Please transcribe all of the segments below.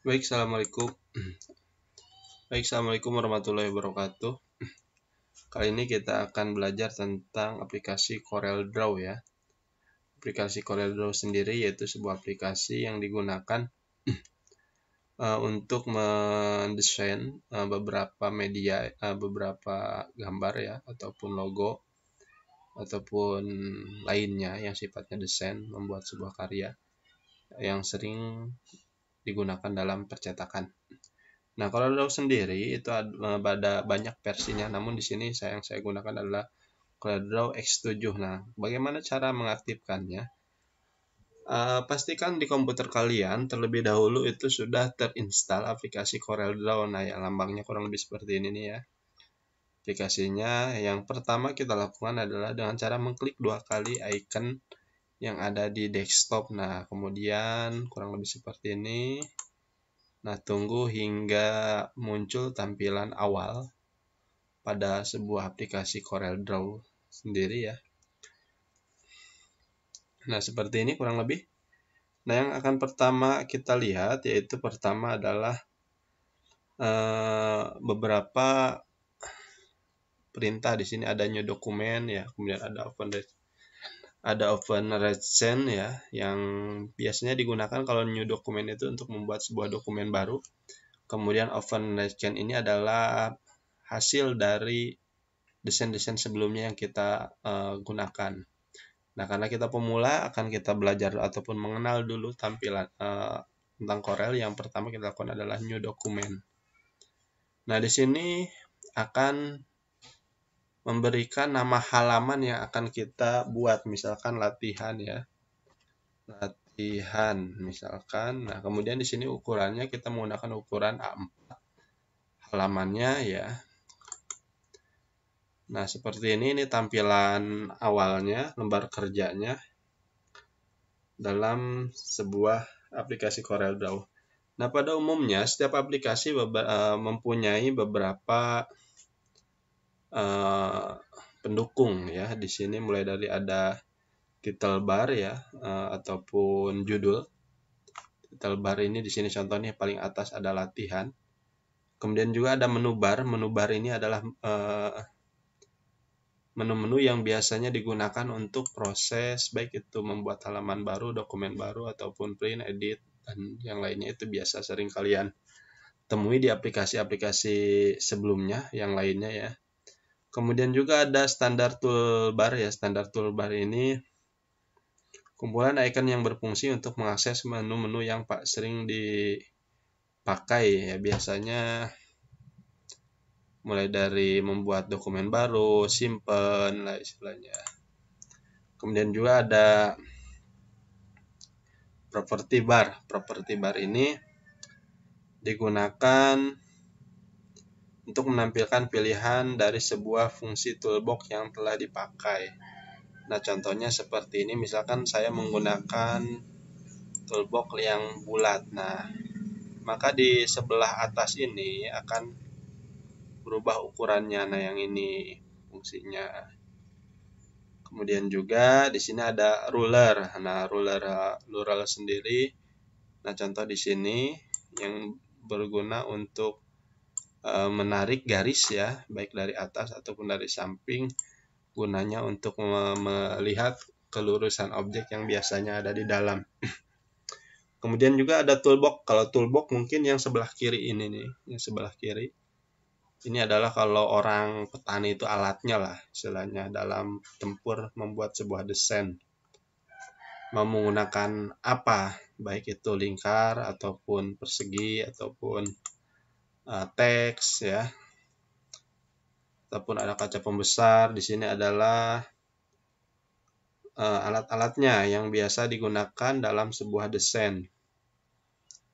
Baik, Assalamualaikum warahmatullahi wabarakatuh. Kali ini kita akan belajar tentang aplikasi CorelDRAW ya. Aplikasi CorelDRAW sendiri yaitu sebuah aplikasi yang digunakan untuk mendesain beberapa media, beberapa gambar ya, ataupun logo, ataupun lainnya yang sifatnya desain, membuat sebuah karya yang sering digunakan dalam percetakan. Nah, kalau CorelDRAW sendiri itu ada banyak versinya, namun di sini yang saya gunakan adalah CorelDRAW X7. Nah, bagaimana cara mengaktifkannya? Pastikan di komputer kalian terlebih dahulu itu sudah terinstall aplikasi CorelDRAW. Nah, ya lambangnya kurang lebih seperti ini nih ya. Aplikasinya yang pertama kita lakukan adalah dengan cara mengklik 2 kali icon yang ada di desktop. Nah, kemudian kurang lebih seperti ini. Nah, tunggu hingga muncul tampilan awal pada sebuah aplikasi CorelDRAW sendiri ya. Nah, seperti ini kurang lebih. Nah, yang akan pertama kita lihat yaitu pertama adalah beberapa perintah. Di sini ada new dokumen ya, kemudian ada open recent ya, yang biasanya digunakan kalau new dokumen itu untuk membuat sebuah dokumen baru. Kemudian open recent ini adalah hasil dari desain-desain sebelumnya yang kita gunakan. Nah, karena kita pemula, akan kita belajar ataupun mengenal dulu tampilan tentang Corel. Yang pertama kita lakukan adalah new document. Nah, di sini akan memberikan nama halaman yang akan kita buat, misalkan latihan ya. Latihan misalkan. Nah, kemudian di sini ukurannya kita menggunakan ukuran A4. Halamannya ya. Nah, seperti ini tampilan awalnya, lembar kerjanya dalam sebuah aplikasi CorelDRAW. Nah, pada umumnya setiap aplikasi mempunyai beberapa pendukung ya. Di sini mulai dari ada title bar ya, ataupun judul. Title bar ini di sini contohnya paling atas ada latihan. Kemudian juga ada menu bar. Menu bar ini adalah menu-menu yang biasanya digunakan untuk proses baik itu membuat halaman baru, dokumen baru, ataupun print, edit, dan yang lainnya. Itu biasa sering kalian temui di aplikasi-aplikasi sebelumnya yang lainnya ya. Kemudian juga ada standar toolbar ya. Standar toolbar ini kumpulan icon yang berfungsi untuk mengakses menu-menu yang sering dipakai ya, biasanya mulai dari membuat dokumen baru, simpen lah istilahnya. Kemudian juga ada property bar. Property bar ini digunakan untuk menampilkan pilihan dari sebuah fungsi toolbox yang telah dipakai. Nah, contohnya seperti ini, misalkan saya menggunakan toolbox yang bulat. Nah, maka di sebelah atas ini akan berubah ukurannya. Nah, yang ini fungsinya. Kemudian juga di sini ada ruler. Nah, ruler sendiri. Nah, contoh di sini yang berguna untuk menarik garis ya, baik dari atas ataupun dari samping. Gunanya untuk melihat kelurusan objek yang biasanya ada di dalam. Kemudian juga ada toolbox. Kalau toolbox mungkin yang sebelah kiri ini nih, yang sebelah kiri. Ini adalah kalau orang petani itu alatnya lah, istilahnya dalam tempur membuat sebuah desain. Mau menggunakan apa, baik itu lingkar ataupun persegi ataupun teks ya, ataupun ada kaca pembesar. Di sini adalah alat-alatnya yang biasa digunakan dalam sebuah desain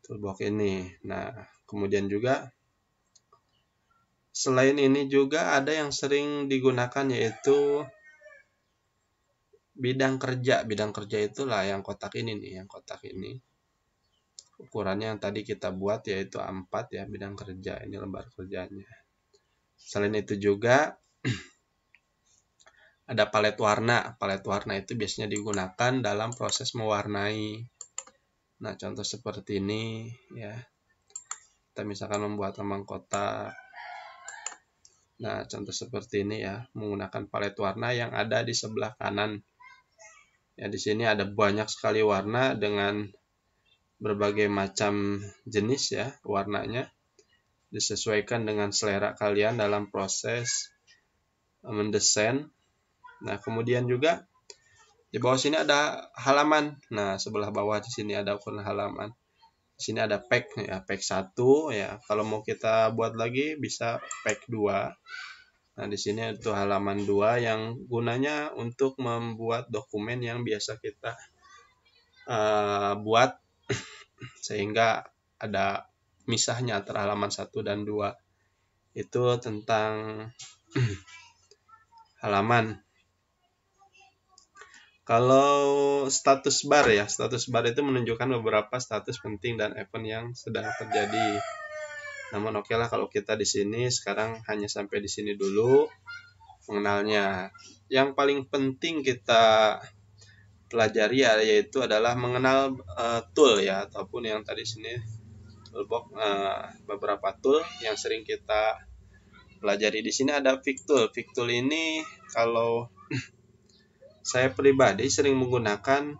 toolbox ini. Nah, kemudian juga selain ini juga ada yang sering digunakan yaitu bidang kerja. Bidang kerja itulah yang kotak ini nih, yang kotak ini. Ukurannya yang tadi kita buat yaitu A4 ya, bidang kerja. Ini lembar kerjanya. Selain itu juga ada palet warna. Palet warna itu biasanya digunakan dalam proses mewarnai. Nah, contoh seperti ini ya. Kita misalkan membuat lambang kotak. Nah, contoh seperti ini ya, menggunakan palet warna yang ada di sebelah kanan. Ya, di sini ada banyak sekali warna dengan berbagai macam jenis ya warnanya. Disesuaikan dengan selera kalian dalam proses mendesain. Nah, kemudian juga di bawah sini ada halaman. Nah, sebelah bawah di sini ada ukuran halaman. Di sini ada pack ya, pack 1 ya. Kalau mau kita buat lagi bisa pack 2. Nah, di sini itu halaman 2 yang gunanya untuk membuat dokumen yang biasa kita buat sehingga ada misahnya antara halaman 1 dan 2. Itu tentang halaman. Kalau status bar ya, status bar itu menunjukkan beberapa status penting dan event yang sedang terjadi. Namun oke lah kalau kita di sini sekarang hanya sampai di sini dulu mengenalnya. Yang paling penting kita pelajari ya, yaitu adalah mengenal tool ya, ataupun yang tadi sini toolbox, beberapa tool yang sering kita pelajari. Di sini ada Pick Tool. Pick Tool ini kalau saya pribadi sering menggunakan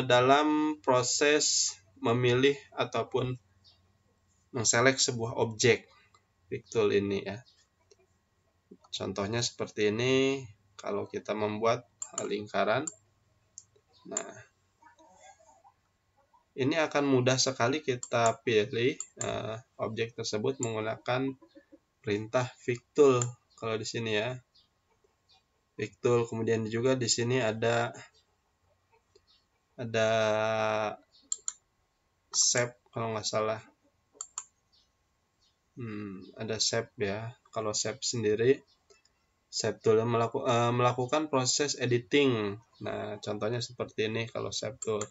dalam proses memilih ataupun mengselek sebuah objek. Pick Tool ini ya. Contohnya seperti ini, kalau kita membuat lingkaran. Nah, ini akan mudah sekali kita pilih objek tersebut menggunakan perintah Pick Tool. Kalau di sini ya, Pick Tool. Kemudian juga di sini ada shape kalau nggak salah. Ada shape ya. Kalau shape sendiri, shape tool melakukan proses editing. Nah, contohnya seperti ini kalau shape tool.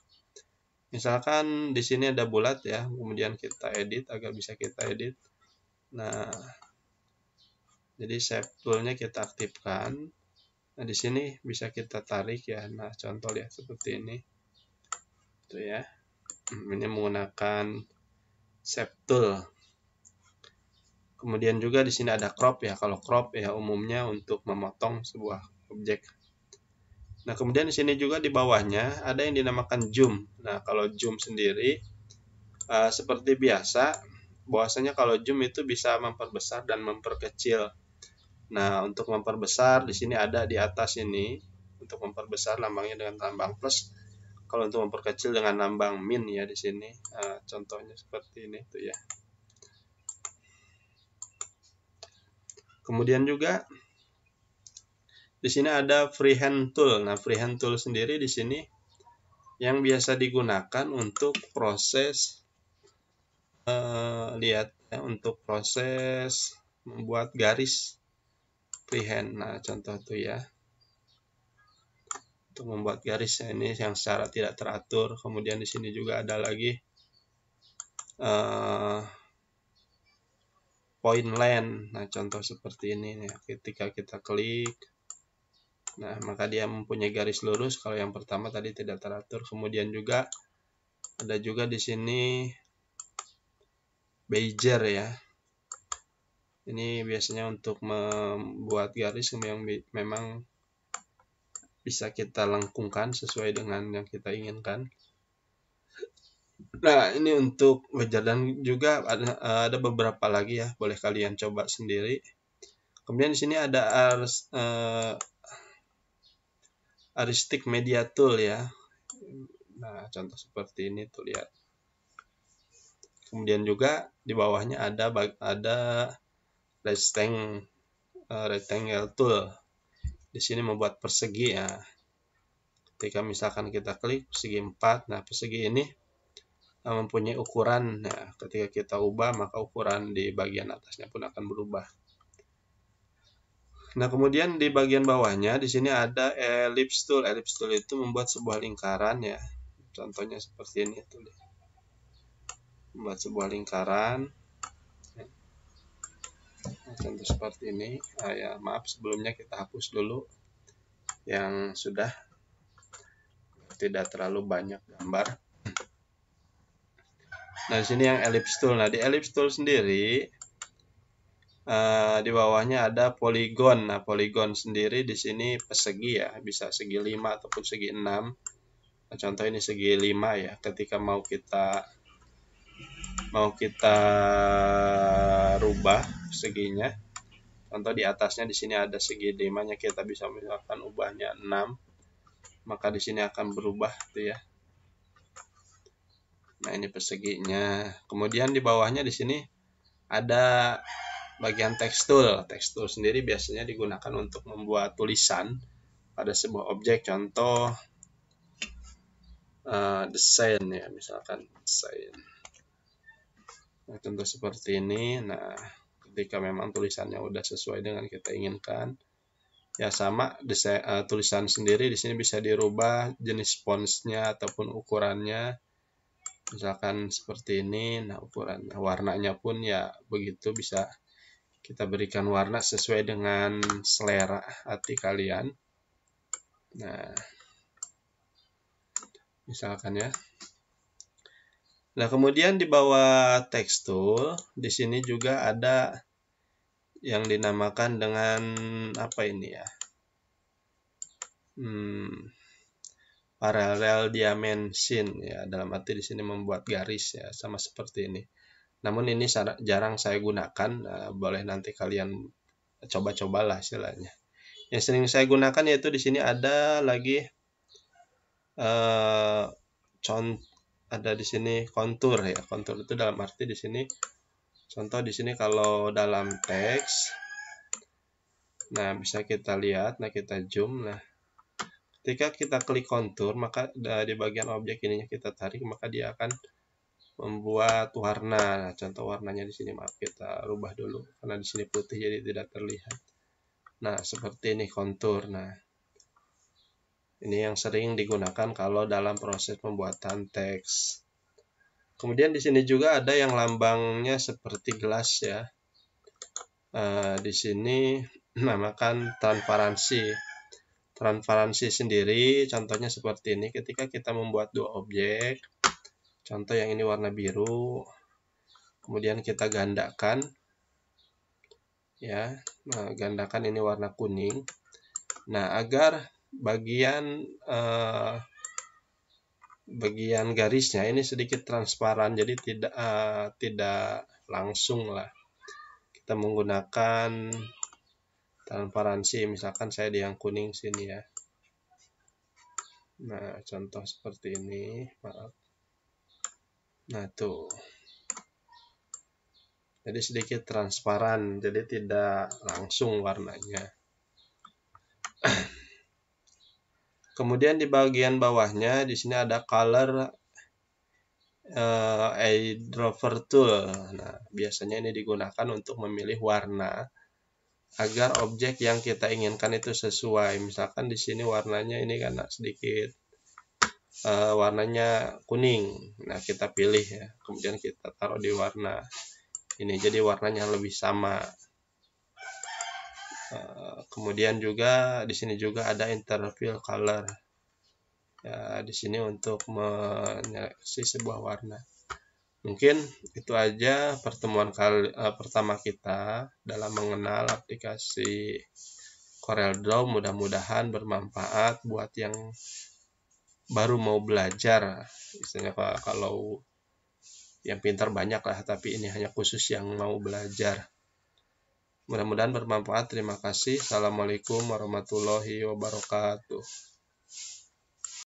Misalkan di sini ada bulat ya, kemudian kita edit agar bisa kita edit. Nah, jadi shape toolnya kita aktifkan. Nah, di sini bisa kita tarik ya. Nah, contoh lihat seperti ini. Itu ya. Ini menggunakan shape tool. Kemudian juga di sini ada crop ya. Kalau crop ya umumnya untuk memotong sebuah objek. Nah, kemudian di sini juga di bawahnya ada yang dinamakan zoom. Nah, kalau zoom sendiri seperti biasa, bahwasanya kalau zoom itu bisa memperbesar dan memperkecil. Nah, untuk memperbesar di sini ada di atas ini. Untuk memperbesar lambangnya dengan lambang plus. Kalau untuk memperkecil dengan lambang min ya di sini. Contohnya seperti ini tuh ya. Kemudian juga di sini ada freehand tool. Nah, freehand tool sendiri di sini yang biasa digunakan untuk proses lihat ya, untuk proses membuat garis freehand. Nah, contoh tuh ya. Untuk membuat garis ya, ini yang secara tidak teratur. Kemudian di sini juga ada lagi point length. Nah, contoh seperti ini nih. Ketika kita klik, nah, maka dia mempunyai garis lurus. Kalau yang pertama tadi tidak teratur. Kemudian juga ada juga di sini Bezier ya. Ini biasanya untuk membuat garis yang memang bisa kita lengkungkan sesuai dengan yang kita inginkan. Nah, ini untuk Bezier dan juga ada beberapa lagi ya. Boleh kalian coba sendiri. Kemudian di sini ada Artistic Media Tool ya. Nah, contoh seperti ini tuh lihat. Kemudian juga di bawahnya ada rectangle tool. Di sini membuat persegi ya. Ketika misalkan kita klik persegi 4, nah persegi ini mempunyai ukuran. Nah, ketika kita ubah maka ukuran di bagian atasnya pun akan berubah. Nah, kemudian di bagian bawahnya di sini ada ellipse tool. Ellipse tool itu membuat sebuah lingkaran ya. Contohnya seperti ini tuh. Membuat sebuah lingkaran. Nah, contoh seperti ini. Ya, maaf sebelumnya kita hapus dulu yang sudah tidak terlalu banyak gambar. Nah, di sini yang ellipse tool. Nah, di ellipse tool sendiri di bawahnya ada poligon. Nah, poligon sendiri di sini persegi ya, bisa segi 5 ataupun segi 6. Nah, contoh ini segi 5 ya. Ketika mau kita rubah seginya. Contoh di atasnya di sini ada segi 5-nya, kita bisa misalkan ubahnya 6. Maka di sini akan berubah tuh ya. Nah, ini perseginya. Kemudian di bawahnya di sini ada bagian tekstur. Tekstur sendiri biasanya digunakan untuk membuat tulisan pada sebuah objek. Contoh desain ya, misalkan desain. Nah, contoh seperti ini. Nah, ketika memang tulisannya udah sesuai dengan kita inginkan, ya sama desain tulisan sendiri di sini bisa dirubah jenis fontsnya ataupun ukurannya. Misalkan seperti ini. Nah, ukuran warnanya pun ya begitu, bisa kita berikan warna sesuai dengan selera hati kalian. Nah, misalkan ya. Nah, kemudian di bawah tekstur di sini juga ada yang dinamakan dengan apa ini ya? Parallel dimension ya, dalam arti di sini membuat garis ya, sama seperti ini. Namun ini jarang saya gunakan, boleh nanti kalian coba-cobalah istilahnya. Yang sering saya gunakan yaitu di sini ada lagi ada di sini kontur ya. Kontur itu dalam arti di sini, contoh di sini kalau dalam teks, nah bisa kita lihat, nah kita zoom, nah ketika kita klik kontur, maka di bagian objek ininya kita tarik, maka dia akan membuat warna. Nah, contoh warnanya di sini, maaf kita rubah dulu karena di sini putih jadi tidak terlihat. Nah, seperti ini kontur. Nah, ini yang sering digunakan kalau dalam proses pembuatan teks. Kemudian di sini juga ada yang lambangnya seperti gelas ya. Di sini namakan transparansi. Transparansi sendiri contohnya seperti ini. Ketika kita membuat dua objek, contoh yang ini warna biru, kemudian kita gandakan ya. Nah, gandakan ini warna kuning. Nah, agar bagian garisnya ini sedikit transparan, jadi tidak langsung lah. Kita menggunakan transparansi, misalkan saya di yang kuning sini ya. Nah, contoh seperti ini, maaf. Nah, tuh. Jadi sedikit transparan, jadi tidak langsung warnanya. Kemudian di bagian bawahnya di sini ada color eyedropper tool. Nah, biasanya ini digunakan untuk memilih warna agar objek yang kita inginkan itu sesuai. Misalkan di sini warnanya ini karena sedikit warnanya kuning. Nah, kita pilih ya. Kemudian kita taruh di warna ini, jadi warnanya lebih sama. Kemudian juga di sini juga ada interfill color. Ya, di sini untuk menyeleksi sebuah warna. Mungkin itu aja pertemuan pertama kita dalam mengenal aplikasi CorelDRAW. Mudah-mudahan bermanfaat buat yang baru mau belajar. Istilahnya kalau yang pintar banyak lah, tapi ini hanya khusus yang mau belajar. Mudah-mudahan bermanfaat. Terima kasih. Assalamualaikum warahmatullahi wabarakatuh.